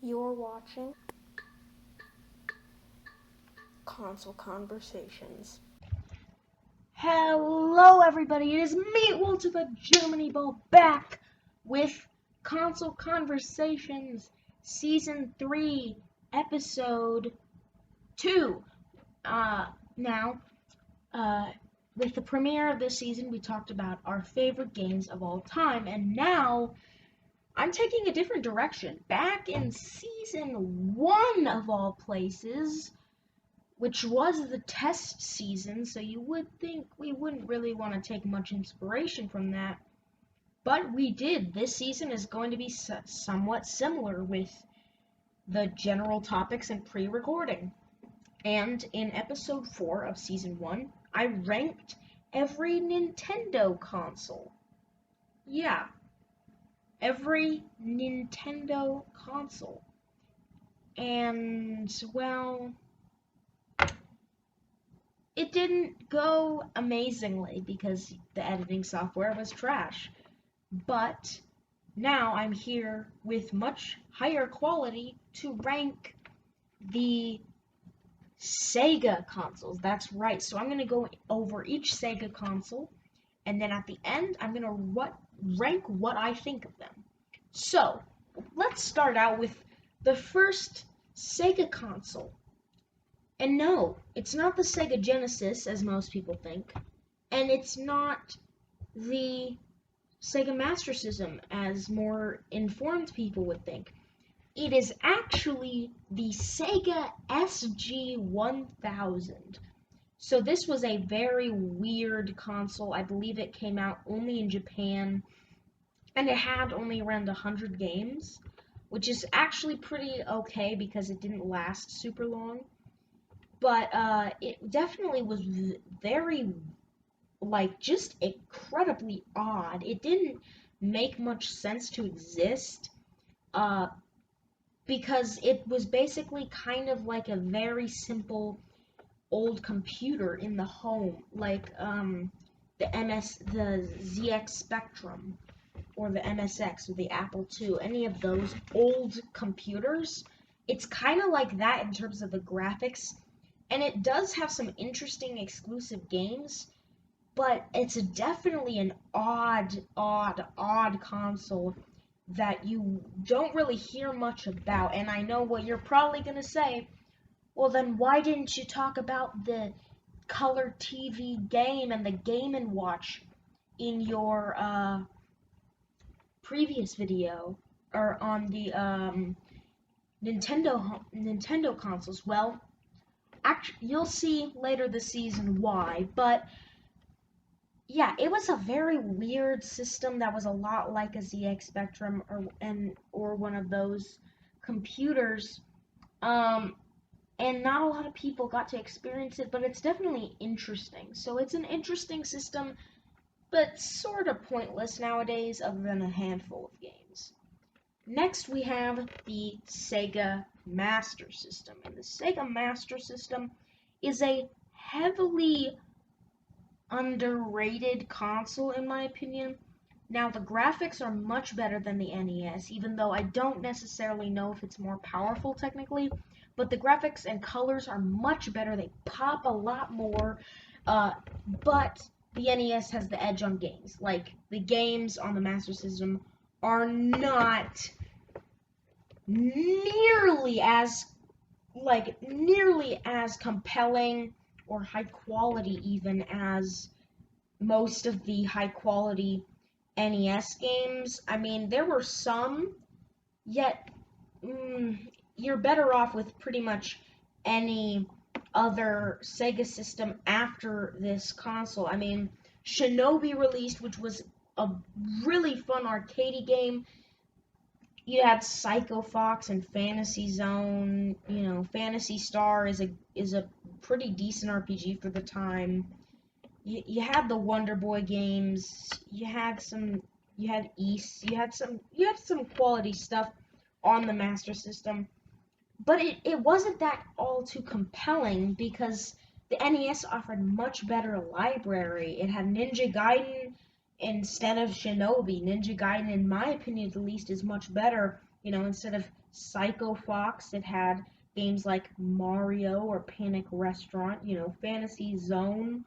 You're watching Console Conversations. Hello everybody, it is me, Walter the Germany Ball, back with Console Conversations, Season 3, Episode 2. With the premiere of this season, we talked about our favorite games of all time, and now I'm taking a different direction. Back in Season 1 of all places, which was the test season, so you would think we wouldn't really want to take much inspiration from that. But we did. This season is going to be somewhat similar with the general topics and pre-recording. And in episode 4 of season 1, I ranked every Nintendo console. Yeah, every Nintendo console. And, well, it didn't go amazingly because the editing software was trash. But now I'm here with much higher quality to rank the SEGA consoles. That's right. So I'm going to go over each SEGA console, and then at the end, I'm going to rank what I think of them. So let's start out with the first SEGA console. And no, it's not the Sega Genesis, as most people think, and it's not the Sega Master System, as more informed people would think. It is actually the Sega SG-1000. So this was a very weird console. I believe it came out only in Japan, and it had only around 100 games, which is actually pretty okay because it didn't last super long. But it definitely was very, just incredibly odd. It didn't make much sense to exist, because it was basically kind of like a very simple old computer in the home, like the ZX Spectrum, or the MSX, or the Apple II, any of those old computers. It's kind of like that in terms of the graphics. And it does have some interesting exclusive games, but it's definitely an odd console that you don't really hear much about. And I know what you're probably going to say, well then why didn't you talk about the color TV game and the Game & Watch in your previous video, or on the Nintendo consoles? Well, you'll see later this season why, but yeah, it was a very weird system that was a lot like a ZX Spectrum or one of those computers, and not a lot of people got to experience it, but it's definitely interesting. So it's an interesting system, but sort of pointless nowadays other than a handful of games. Next, we have the Sega Master System, and the Sega Master System is a heavily underrated console, in my opinion. Now, the graphics are much better than the NES, even though I don't necessarily know if it's more powerful technically, but the graphics and colors are much better. They pop a lot more, but the NES has the edge on games. Like, the games on the Master System are not nearly as compelling or high quality even as most of the high quality NES games. I mean, there were some, yet you're better off with pretty much any other Sega system after this console. I mean, Shinobi released, which was a really fun arcade game. You had Psycho Fox and Fantasy Zone. You know, Phantasy Star is a pretty decent RPG for the time. You had the Wonder Boy games. You had East. You had some quality stuff on the Master System, but it wasn't that all too compelling because the NES offered much better library. It had Ninja Gaiden instead of Shinobi. Ninja Gaiden, in my opinion at least, is much better. You know, instead of Psycho Fox. It had games like Mario or Panic Restaurant. Fantasy Zone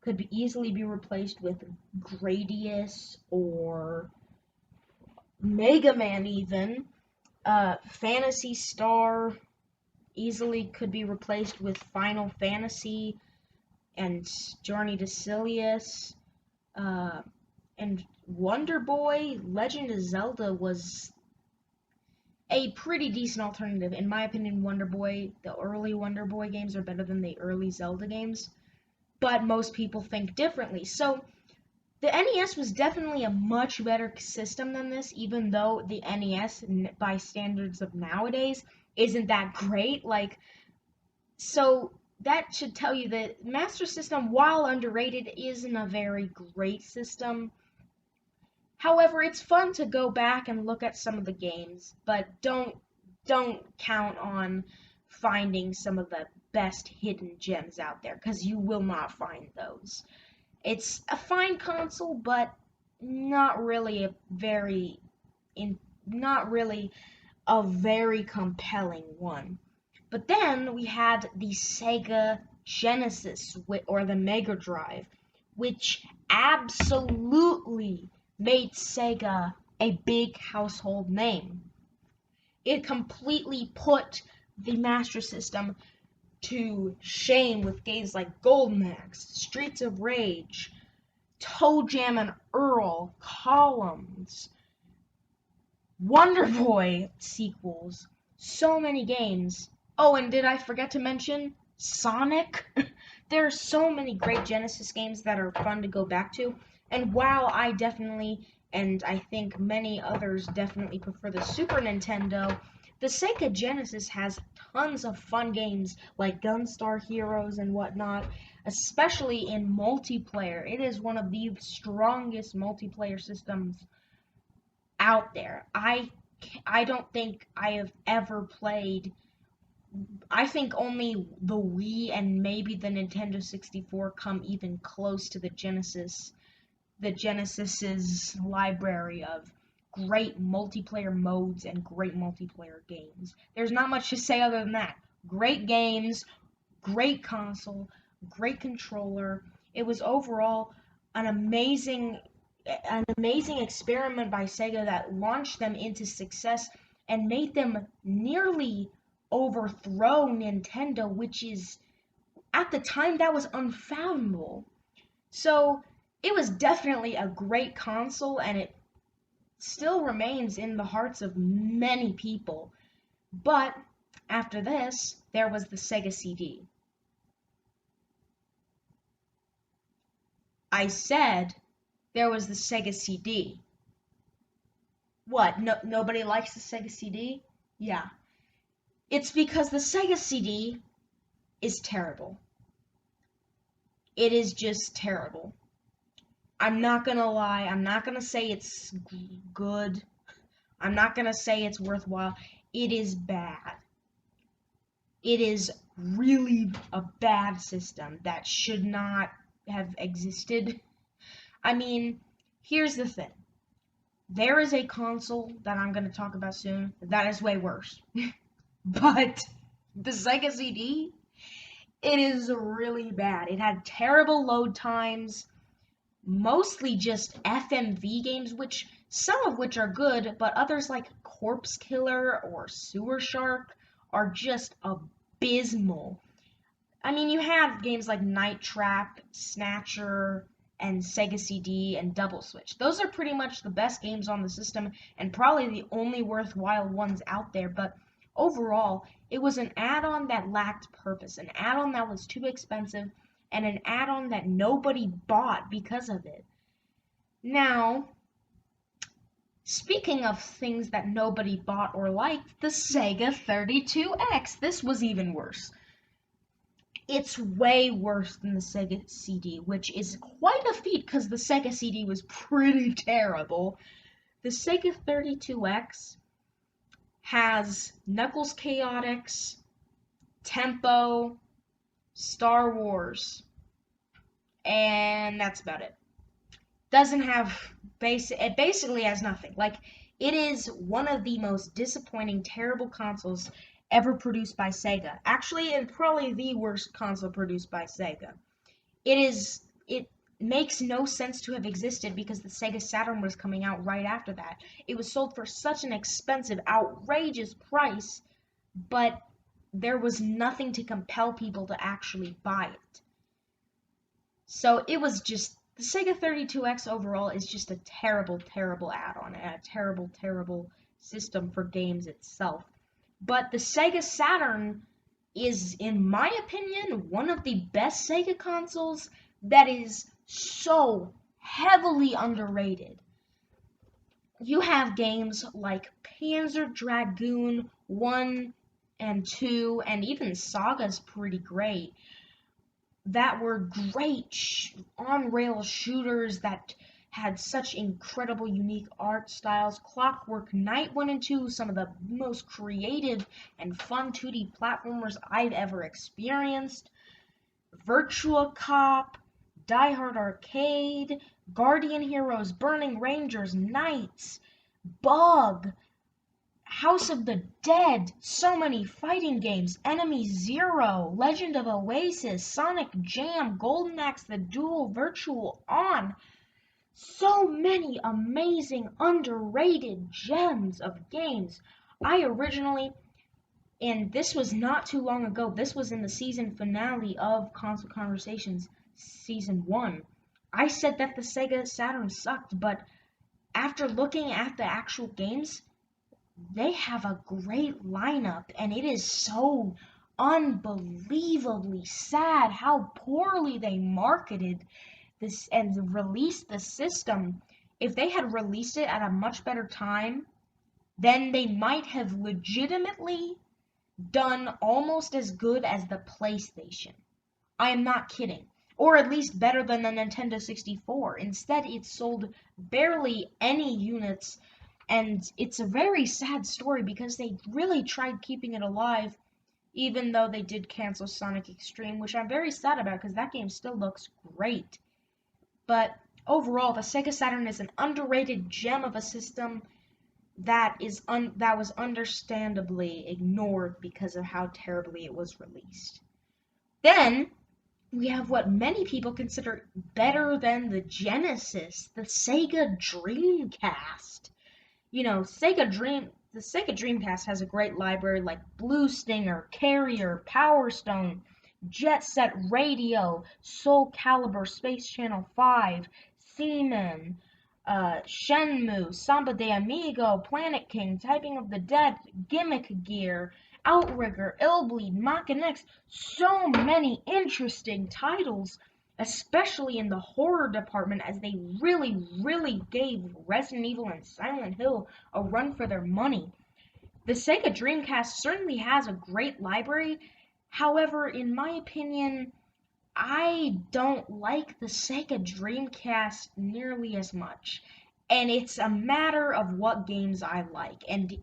could easily be replaced with Gradius or Mega Man even. Phantasy Star easily could be replaced with Final Fantasy and Journey to Silius. And Wonder Boy, Legend of Zelda was a pretty decent alternative. In my opinion, the early Wonder Boy games are better than the early Zelda games, but most people think differently. So the NES was definitely a much better system than this, even though the NES, by standards of nowadays, isn't that great. So that should tell you that Master System, while underrated, isn't a very great system. However, it's fun to go back and look at some of the games, but don't count on finding some of the best hidden gems out there, because you will not find those. It's a fine console, but not really not really a very compelling one. But then we had the Sega Genesis or the Mega Drive, which absolutely made Sega a big household name. It completely put the Master System to shame with games like Golden Axe, Streets of Rage, Toe Jam and Earl, Columns, Wonder Boy sequels, so many games. Oh, and did I forget to mention Sonic? There are so many great Genesis games that are fun to go back to. And while I definitely, and I think many others definitely prefer the Super Nintendo, the Sega Genesis has tons of fun games like Gunstar Heroes and whatnot, especially in multiplayer. It is one of the strongest multiplayer systems out there. I don't think I have ever played. I think only the Wii and maybe the Nintendo 64 come even close to the Genesis's library of great multiplayer modes and great multiplayer games. There's not much to say other than that. Great games, great console, great controller. It was overall an amazing experiment by Sega that launched them into success and made them nearly overthrow Nintendo, which is, at the time, that was unfathomable. So it was definitely a great console, and it still remains in the hearts of many people. But after this, there was the Sega CD. I said there was the Sega CD. What? No, nobody likes the Sega CD? Yeah. It's because the Sega CD is terrible. It is just terrible. I'm not gonna lie. I'm not gonna say it's good. I'm not gonna say it's worthwhile. It is bad. It is really a bad system that should not have existed. I mean, here's the thing. There is a console that I'm going to talk about soon that is way worse. But the Sega CD, it is really bad. It had terrible load times, mostly just FMV games, which some of which are good, but others like Corpse Killer or Sewer Shark are just abysmal. I mean, you have games like Night Trap, Snatcher, and Sega CD and Double Switch. Those are pretty much the best games on the system and probably the only worthwhile ones out there, but overall, it was an add-on that lacked purpose, an add-on that was too expensive, and an add-on that nobody bought because of it. Now, speaking of things that nobody bought or liked, the Sega 32X. This was even worse. It's way worse than the Sega CD, which is quite a feat because the Sega CD was pretty terrible. The Sega 32X has Knuckles Chaotix, Tempo, Star Wars, and that's about it. Doesn't have it basically has nothing. Like, It is one of the most disappointing, terrible consoles ever produced by Sega. Actually, it's probably the worst console produced by Sega. It makes no sense to have existed because the Sega Saturn was coming out right after that. It was sold for such an expensive, outrageous price, but there was nothing to compel people to actually buy it. So it was just the Sega 32X overall is just a terrible, terrible add-on and a terrible, terrible system for games itself. But the Sega Saturn is, in my opinion, one of the best Sega consoles that is so heavily underrated. You have games like Panzer Dragoon 1 and 2, and even Saga's pretty great, that were great on-rail shooters that had such incredible, unique art styles. Clockwork Knight 1 and 2, some of the most creative and fun 2D platformers I've ever experienced. Virtua Cop, Die Hard Arcade, Guardian Heroes, Burning Rangers, Knights, Bug, House of the Dead, so many fighting games, Enemy Zero, Legend of Oasis, Sonic Jam, Golden Axe the Duel, Virtual On. So many amazing, underrated gems of games. I originally, and this was not too long ago, this was in the season finale of Console Conversations Season 1. I said that the Sega Saturn sucked, but after looking at the actual games, they have a great lineup, and it is so unbelievably sad how poorly they marketed this and released the system. If they had released it at a much better time, then they might have legitimately done almost as good as the PlayStation. I am not kidding. Or at least better than the Nintendo 64. Instead, it sold barely any units. And it's a very sad story because they really tried keeping it alive, even though they did cancel Sonic Extreme, which I'm very sad about because that game still looks great. But overall, the Sega Saturn is an underrated gem of a system that was understandably ignored because of how terribly it was released. Then we have what many people consider better than the Genesis, the Sega Dreamcast. You know, the Sega Dreamcast has a great library like Blue Stinger, Carrier, Power Stone, Jet Set Radio, Soul Calibur, Space Channel 5, Seaman, Shenmue, Samba de Amigo, Planet King, Typing of the Dead, Gimmick Gear, Outrigger, Illbleed, Mach X. So many interesting titles, especially in the horror department, as they really, really gave Resident Evil and Silent Hill a run for their money. The Sega Dreamcast certainly has a great library. However, in my opinion, I don't like the Sega Dreamcast nearly as much. And it's a matter of what games I like. And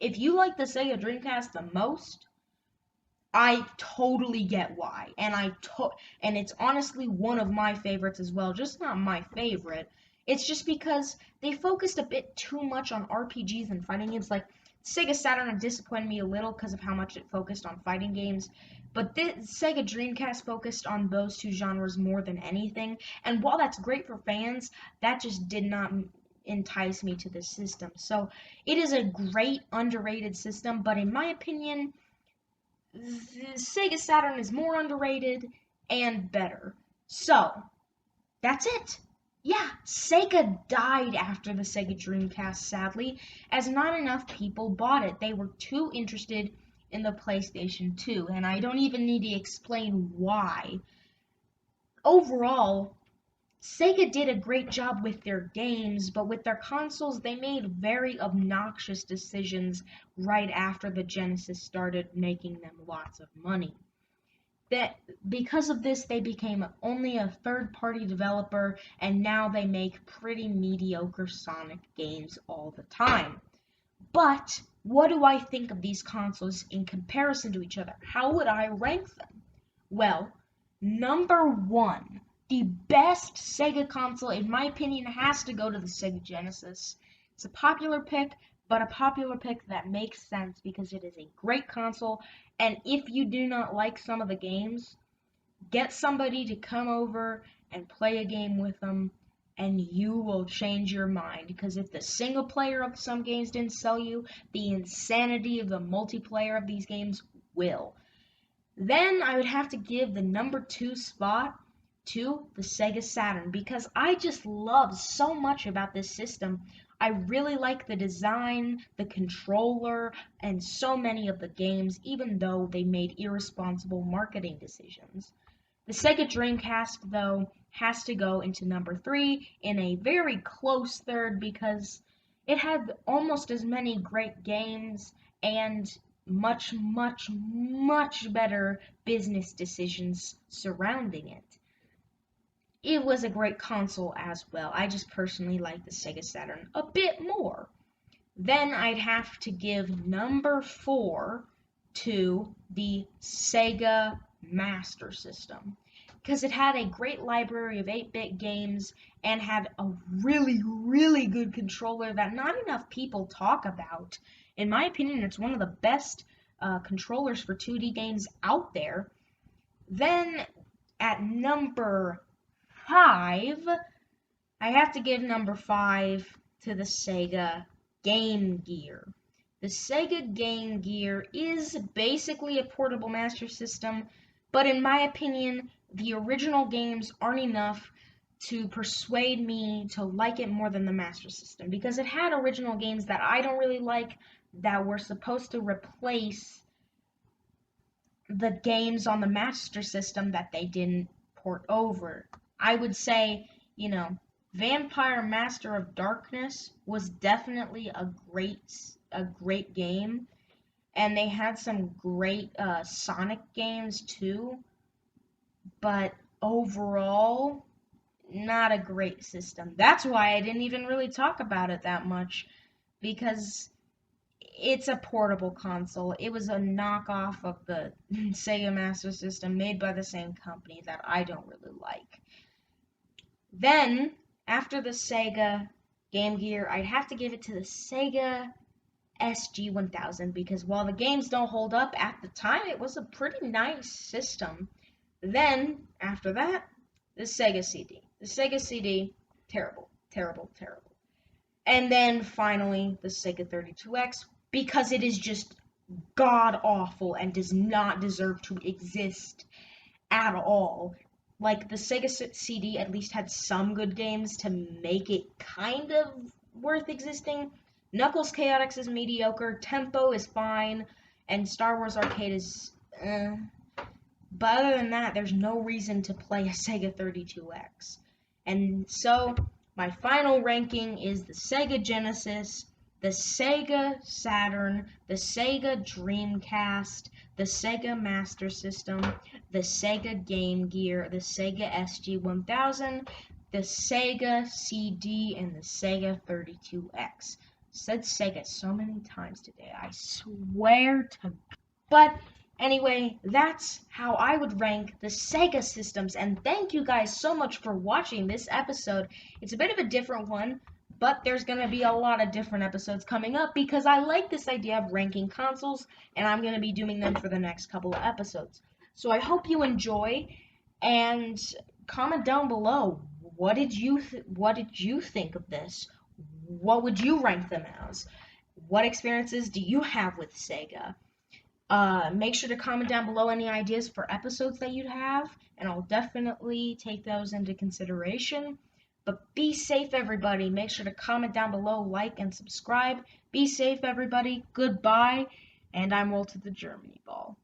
if you like the Sega Dreamcast the most, I totally get why, and it's honestly one of my favorites as well, just not my favorite. It's just because they focused a bit too much on RPGs and fighting games. Like, Sega Saturn disappointed me a little because of how much it focused on fighting games, but the Sega Dreamcast focused on those two genres more than anything, and while that's great for fans, that just did not entice me to the system. So, it is a great, underrated system, but in my opinion, the Sega Saturn is more underrated and better. So, that's it. Yeah, Sega died after the Sega Dreamcast, sadly, as not enough people bought it. They were too interested in the PlayStation 2, and I don't even need to explain why. Overall, Sega did a great job with their games, but with their consoles, they made very obnoxious decisions right after the Genesis started making them lots of money. Because of this, they became only a third-party developer, and now they make pretty mediocre Sonic games all the time. But what do I think of these consoles in comparison to each other? How would I rank them? Well, number one, the best Sega console, in my opinion, has to go to the Sega Genesis. It's a popular pick, but a popular pick that makes sense because it is a great console. And if you do not like some of the games, get somebody to come over and play a game with them, and you will change your mind. Because if the single player of some games didn't sell you, the insanity of the multiplayer of these games will. Then I would have to give the number 2 spot to the Sega Saturn because I just love so much about this system. I really like the design, the controller, and so many of the games, even though they made irresponsible marketing decisions. The Sega Dreamcast, though, has to go into number 3 in a very close third because it had almost as many great games and much, much, much better business decisions surrounding it. It was a great console as well. I just personally like the Sega Saturn a bit more. Then I'd have to give number 4 to the Sega Master System because it had a great library of 8-bit games and had a really, really good controller that not enough people talk about. In my opinion, it's one of the best controllers for 2D games out there. Then at number 5, I have to give number 5 to the Sega Game Gear. The Sega Game Gear is basically a portable Master System, but in my opinion, the original games aren't enough to persuade me to like it more than the Master System, because it had original games that I don't really like that were supposed to replace the games on the Master System that they didn't port over. I would say, Vampire Master of Darkness was definitely a great game, and they had some great Sonic games too, but overall, not a great system. That's why I didn't even really talk about it that much, because it's a portable console. It was a knockoff of the Sega Master System made by the same company that I don't really like. Then, after the Sega Game Gear, I'd have to give it to the Sega SG-1000 because while the games don't hold up at the time, it was a pretty nice system. Then, after that, the Sega CD. The Sega CD, terrible, terrible, terrible. And then, finally, the Sega 32X because it is just god-awful and does not deserve to exist at all. Like, the Sega CD at least had some good games to make it kind of worth existing. Knuckles Chaotix is mediocre, Tempo is fine, and Star Wars Arcade is But other than that, there's no reason to play a Sega 32X. And so, my final ranking is the Sega Genesis, the Sega Saturn, the Sega Dreamcast, the Sega Master System, the Sega Game Gear, the Sega SG-1000, the Sega CD, and the Sega 32X. Said Sega so many times today, I swear to God. But anyway, that's how I would rank the Sega systems, and thank you guys so much for watching this episode. It's a bit of a different one, but there's going to be a lot of different episodes coming up because I like this idea of ranking consoles, and I'm going to be doing them for the next couple of episodes. So I hope you enjoy, and comment down below, what did you think of this? What would you rank them as? What experiences do you have with Sega? Make sure to comment down below any ideas for episodes that you'd have, and I'll definitely take those into consideration. But be safe, everybody. Make sure to comment down below, like, and subscribe. Be safe, everybody. Goodbye, and I'm Walter the Germany Ball.